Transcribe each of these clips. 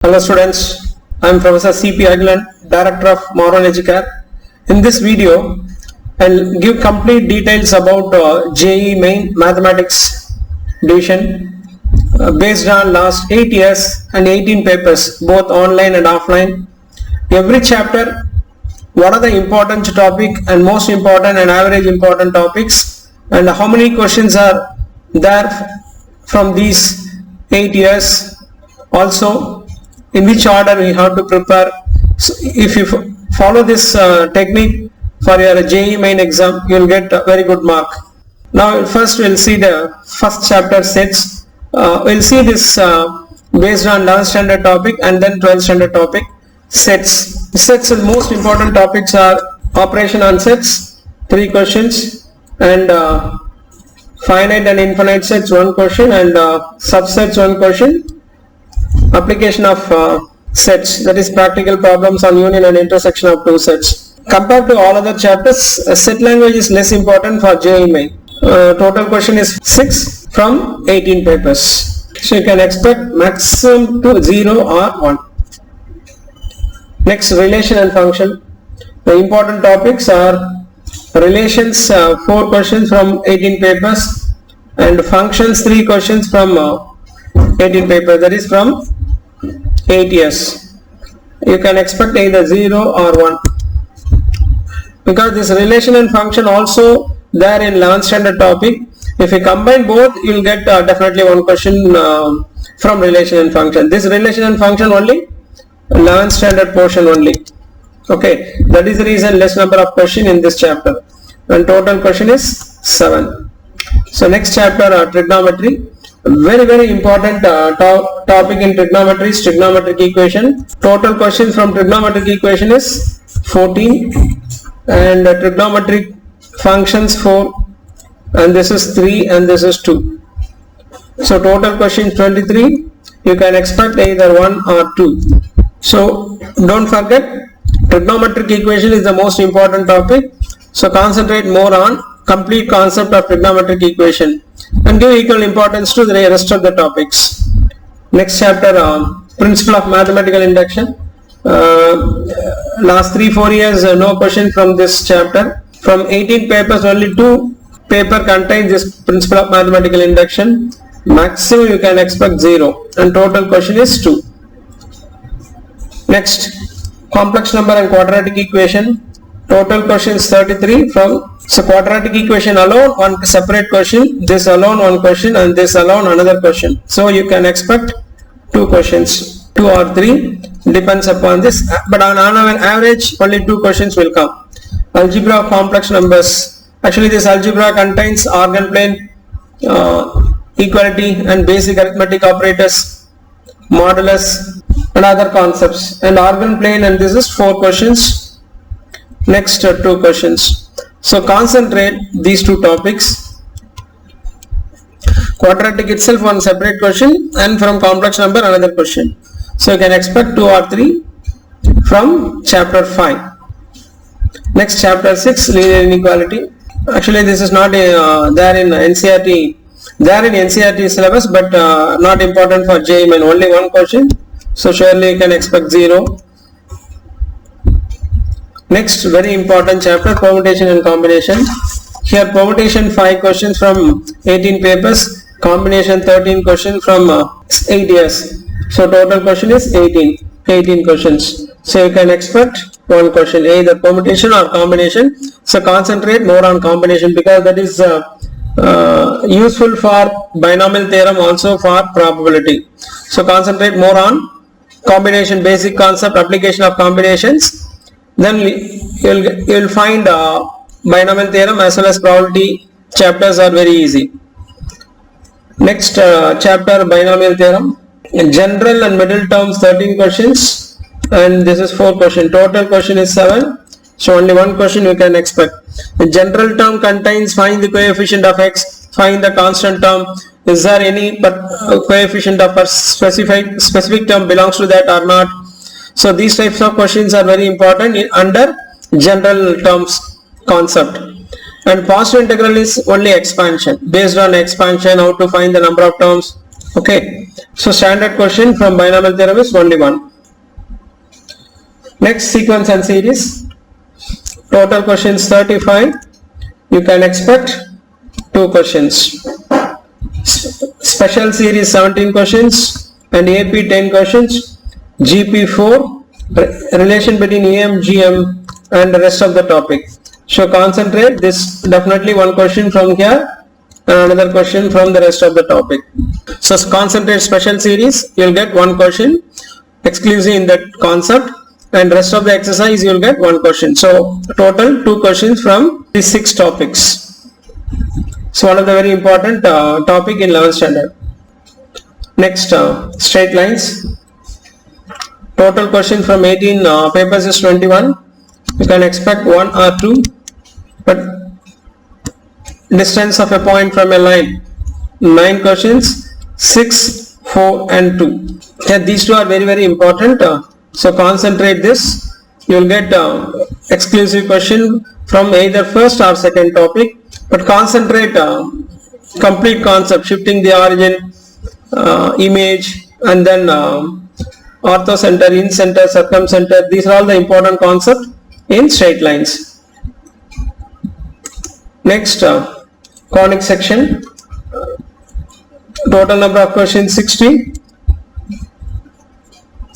Hello students, I am Professor C.P. Agilan, Director of Modern Educare. In this video, I'll give complete details about JEE Main Mathematics Division based on last 8 years and 18 papers, both online and offline. Every chapter, what are the important topic and most important and average important topics, and how many questions are there from these 8 years. Also, in which order we have to prepare. So if you follow this technique for your JEE main exam, you will get a very good mark. Now first we'll see the first chapter sets. We'll see this based on 11th standard topic and then 12th standard topic sets. Sets and most important topics are operation on sets, 3 questions, and finite and infinite sets 1 question, and subsets 1 question. Application of sets, that is practical problems on union and intersection of 2 sets. Compared to all other chapters, set language is less important for JEE Main. Total question is 6 from 18 papers. So you can expect maximum to 0 or 1. Next, relation and function. The important topics are relations, 4 questions from 18 papers, and functions 3 questions from 18 papers, that is from 8 years. You can expect either 0 or 1, because this relation and function also there in 11th standard topic. If you combine both, you will get definitely 1 question from relation and function. This relation and function only 11th standard portion only. Okay, that is the reason less number of question in this chapter, and total question is 7. So next chapter, trigonometry. Very important topic in trigonometry is trigonometric equation. Total questions from trigonometric equation is 14, and trigonometric functions 4, and this is 3 and this is 2. So total questions 23. You can expect either 1 or 2. So don't forget, trigonometric equation is the most important topic. So concentrate more on complete concept of trigonometric equation and give equal importance to the rest of the topics. Next chapter, principle of mathematical induction. Last 3-4 years, no question from this chapter. From 18 papers, only 2 paper contains this principle of mathematical induction. Maximum you can expect 0, and total question is 2. Next, complex number and quadratic equation. Total questions 33 from, so quadratic equation alone 1 separate question, this alone 1 question, and this alone another question. So you can expect 2 questions, 2 or 3, depends upon this, but on an average only 2 questions will come. Algebra of complex numbers. Actually this algebra contains organ-plane, equality and basic arithmetic operators, modulus and other concepts, and organ-plane, and this is 4 questions. Next, 2 questions. So concentrate these 2 topics. Quadratic itself 1 separate question, and from complex number another question. So you can expect 2 or 3 from chapter 5. Next, chapter 6, linear inequality. Actually this is not there in NCERT. There in NCERT syllabus, but not important for JEE Main. Only 1 question. So surely you can expect 0. Next, very important chapter, permutation and combination. Here permutation 5 questions from 18 papers, combination 13 questions from 8 years. So total question is 18 questions. So you can expect 1 question, either permutation or combination. So concentrate more on combination, because that is useful for binomial theorem, also for probability. So concentrate more on combination, basic concept, application of combinations. Then you will find binomial theorem as well as probability chapters are very easy. Next chapter, binomial theorem. In general and middle terms 13 questions, and this is 4 questions. Total question is 7. So only 1 question you can expect. The general term contains find the coefficient of x, find the constant term, is there any coefficient of a specific term belongs to that or not. So these types of questions are very important under general terms concept. And positive integral is only expansion. Based on expansion, how to find the number of terms, Okay, so standard question from binomial theorem is only one. Next, sequence and series. Total questions 35. You can expect 2 questions. Special series 17 questions and AP 10 questions. GP 4. Relation between EM, GM and the rest of the topic. So concentrate. This definitely one question from here and another question from the rest of the topic. So concentrate special series, you'll get one question exclusive in that concept, and rest of the exercise you'll get one question. So total 2 questions from these 6 topics. So one of the very important topic in 11th standard. Next, straight lines. Total question from 18 papers is 21. You can expect 1 or 2, but distance of a point from a line 9 questions, 6, 4 and 2. Yeah, these 2 are very important. So concentrate this. You will get exclusive question from either first or second topic, but concentrate complete concept, shifting the origin, image, and then orthocenter, in-center, circumcenter. These are all the important concepts in straight lines. Next, conic section. Total number of questions 60.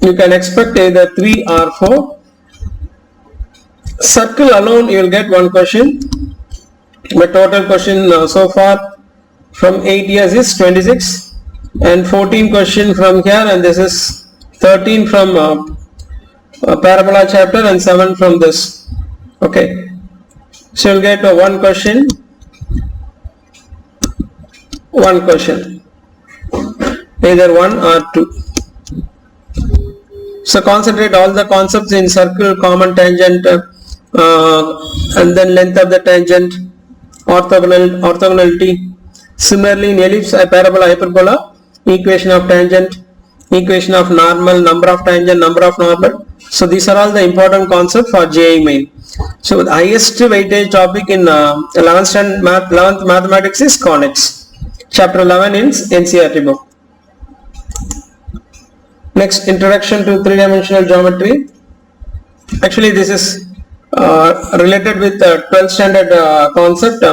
You can expect either 3 or 4. Circle alone you will get 1 question, but total question so far from 8 years is 26, and 14 question from here, and this is 13 from parabola chapter and 7 from this. Okay, so you will get 1 question, 1 question, either 1 or 2. So concentrate all the concepts in circle, common tangent, and then length of the tangent, orthogonality. Similarly in ellipse, parabola, hyperbola, equation of tangent, equation of normal, number of tangent, number of normal. So these are all the important concepts for JEE Main. So the highest weightage topic in 11th mathematics is conics. Chapter 11 in NCERT book. Next, introduction to 3-dimensional geometry. Actually this is related with 12th standard concept.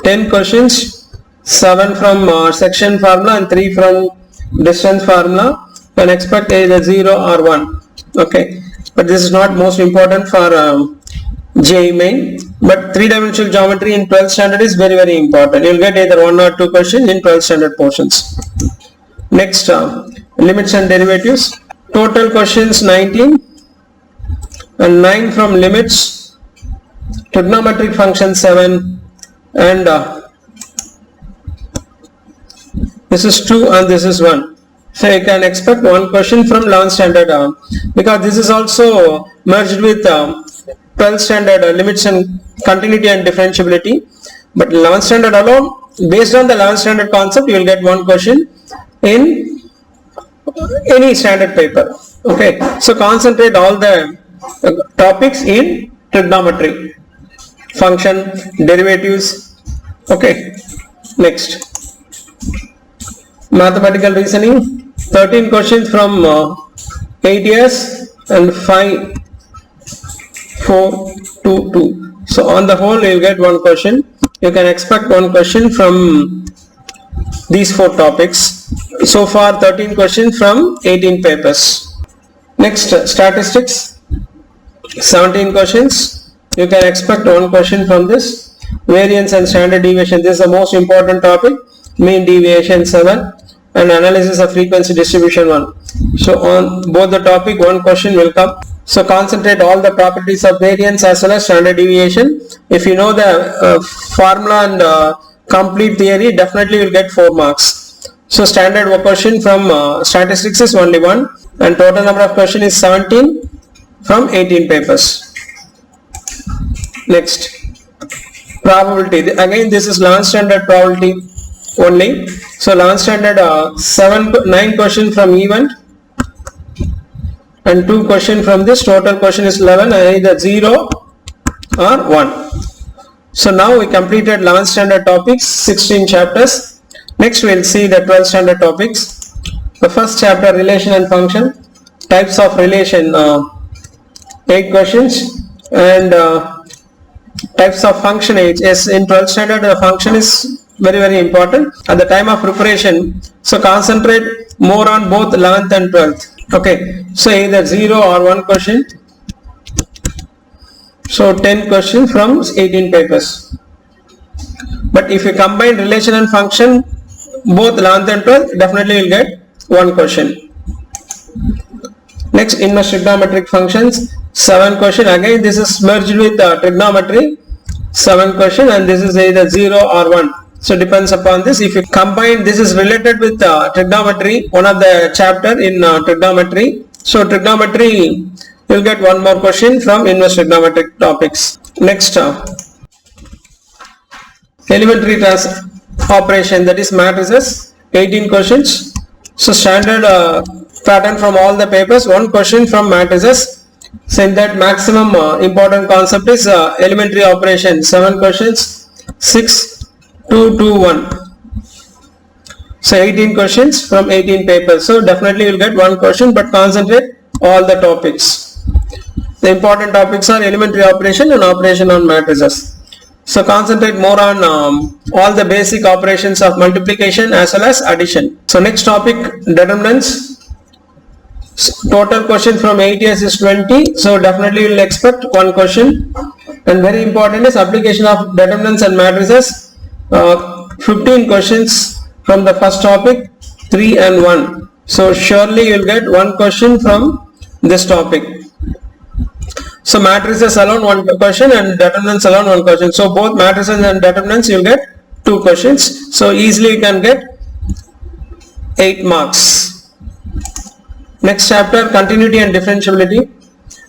10 questions, 7 from section formula and 3 from distance formula. You can expect either 0 or 1. Okay, but this is not most important for JEE Main, but 3-dimensional geometry in 12th standard is very important. You will get either 1 or 2 questions in 12th standard portions. Next, limits and derivatives. Total questions 19 and 9 from limits, trigonometric function 7, and this is 2 and this is 1. So you can expect 1 question from 11th standard because this is also merged with 12th standard limits and continuity and differentiability. But 11th standard alone, based on the 11th standard concept, you will get 1 question in any standard paper. Okay, so concentrate all the topics in trigonometry, function, derivatives. Okay, next, mathematical reasoning. 13 questions from 8 years and 5, 4, 2, 2. So on the whole you will get 1 question. You can expect 1 question from these 4 topics. So far 13 questions from 18 papers. Next, statistics. 17 questions. You can expect 1 question from this. Variance and standard deviation. This is the most important topic. Mean deviation 7 and analysis of frequency distribution 1. So on both the topic 1 question will come. So concentrate all the properties of variance as well as standard deviation. If you know the formula and complete theory, definitely you will get 4 marks. So standard question from statistics is only 1 and total number of question is 17 from 18 papers. Next, probability. Again this is 11th standard probability only. So 11th standard 9 question from event and 2 question from this. Total question is 11, either 0 or 1. So now we completed 11th standard topics, 16 chapters. Next we'll see the 12th standard topics. The first chapter, relation and function, types of relation, 8 questions, and types of function 8. Yes, in 12th standard the function is very important at the time of preparation, so concentrate more on both 11th and 12th. Okay, so either 0 or 1 question, so 10 questions from 18 papers. But if you combine relation and function, both 11th and 12th, definitely you'll get 1 question. Next, inverse trigonometric functions, 7 question. Again, this is merged with trigonometry, 7 question, and this is either 0 or 1. So depends upon this. If you combine, this is related with trigonometry, one of the chapter in trigonometry. So trigonometry, you'll get 1 more question from inverse trigonometric topics. Next, elementary operation, that is matrices, 18 questions. So standard pattern from all the papers, 1 question from matrices. So in that maximum important concept is elementary operation, 7 questions, 6, 2, 2, 1. So 18 questions from 18 papers. So definitely you'll get 1 question, but concentrate all the topics. The important topics are elementary operation and operation on matrices. So concentrate more on all the basic operations of multiplication as well as addition. So next topic, determinants. Total question from 8 years is 20. So definitely you will expect 1 question. And very important is application of determinants and matrices. 15 questions from the first topic, 3 and 1. So surely you will get 1 question from this topic. So matrices alone 1 question and determinants alone 1 question. So both matrices and determinants you will get 2 questions. So easily you can get 8 marks. Next chapter, continuity and differentiability.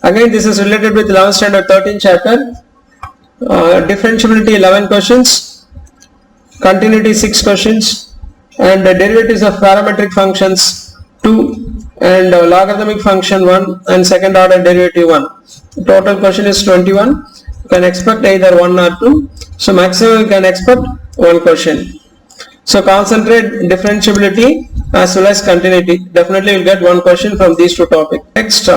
Again, this is related with 11th standard 13th chapter. Differentiability 11 questions. Continuity 6 questions, and derivatives of parametric functions 2, and logarithmic function 1, and second order derivative 1. Total question is 21. You can expect either 1 or 2. So maximum you can expect 1 question. So concentrate differentiability as well as continuity. Definitely you will get 1 question from these 2 topics. Next,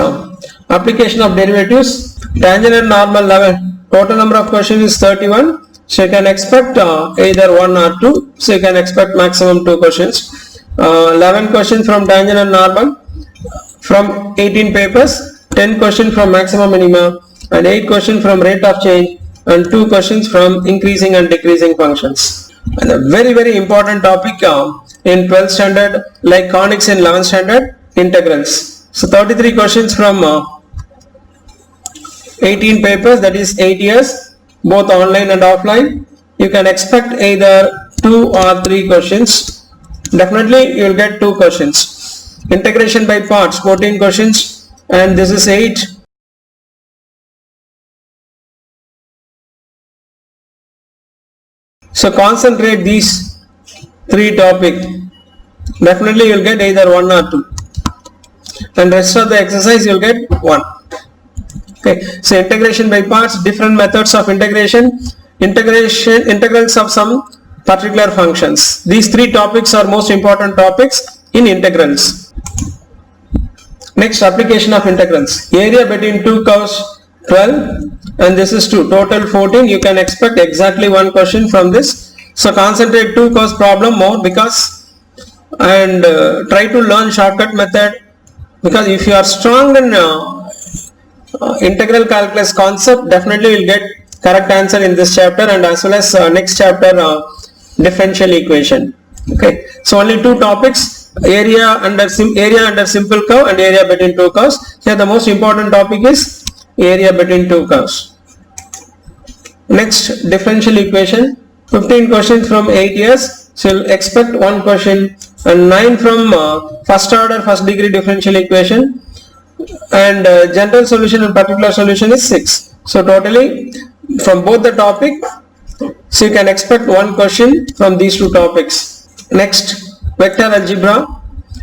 application of derivatives, tangent and normal 11. Total number of questions is 31. So you can expect either 1 or 2. So you can expect maximum 2 questions. 11 questions from tangent and normal from 18 papers, 10 questions from maximum minima, and 8 questions from rate of change, and 2 questions from increasing and decreasing functions. And a very important topic in 12th standard, like conics in 11th standard, integrals. So 33 questions from 18 papers, that is 8 years. Both online and offline. You can expect either 2 or 3 questions. Definitely you will get 2 questions. Integration by parts, 14 questions, and this is 8. So concentrate these 3 topics. Definitely you will get either 1 or 2. And rest of the exercise you will get 1. Okay, so integration by parts, different methods of integration, integrals of some particular functions. These 3 topics are most important topics in integrals. Next, application of integrals. Area between 2 curves 12, and this is 2, total 14. You can expect exactly 1 question from this. So concentrate 2 curves problem more, because and try to learn shortcut method, because if you are strong in integral calculus concept, definitely you will get correct answer in this chapter, and as well as next chapter, differential equation. Okay, so only 2 topics, area under simple curve and area between 2 curves. Here the most important topic is area between 2 curves. Next, differential equation, 15 questions from 8 years, so you'll expect 1 question, and 9 from first order first degree differential equation, and general solution and particular solution is 6. So totally from both the topic, so you can expect 1 question from these 2 topics. Next, vector algebra,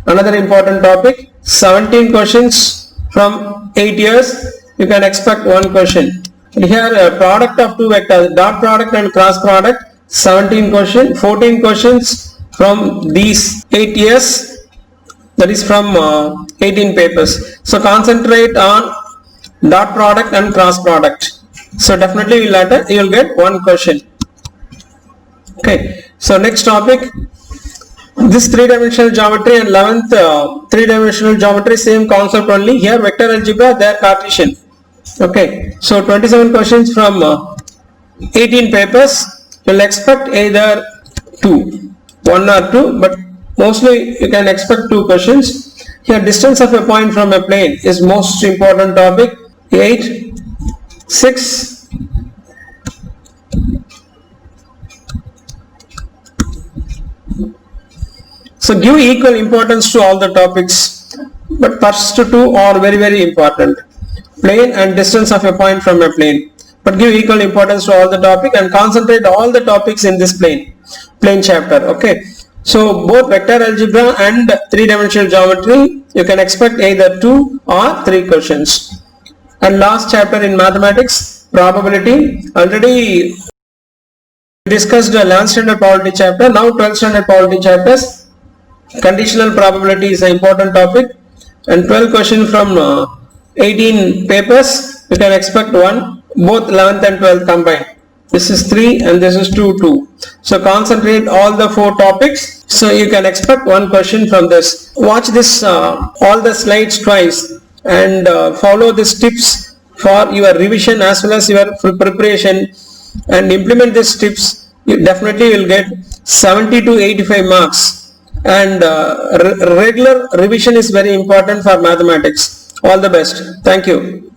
another important topic, 17 questions from 8 years, you can expect 1 question. And here product of 2 vectors, dot product and cross product, 17 questions, 14 questions from these 8 years, that is from 18 papers. So concentrate on dot product and cross product. So definitely you will get one question. Okay, so next topic, this three-dimensional geometry and 11th three-dimensional geometry, same concept only. Here vector algebra, they are Cartesian. Okay, so 27 questions from 18 papers. You will expect either one or two, but mostly you can expect 2 questions. Here distance of a point from a plane is most important topic. 8, 6, so give equal importance to all the topics, but first 2 are very important. Plane and distance of a point from a plane. But give equal importance to all the topic and concentrate all the topics in this plane chapter. Okay. So both vector algebra and three-dimensional geometry, you can expect either 2 or 3 questions. And last chapter in mathematics, probability. Already discussed the 11th standard probability chapter. Now 12th standard probability chapters. Conditional probability is an important topic, and 12 questions from 18 papers, you can expect one, both 11th and 12th combined. This is 3 and this is 2. So concentrate all the 4 topics, so you can expect one question from this. Watch this all the slides twice and follow these tips for your revision as well as your preparation, and implement these tips. You definitely will get 70 to 85 marks. And regular revision is very important for mathematics. All the best. Thank you.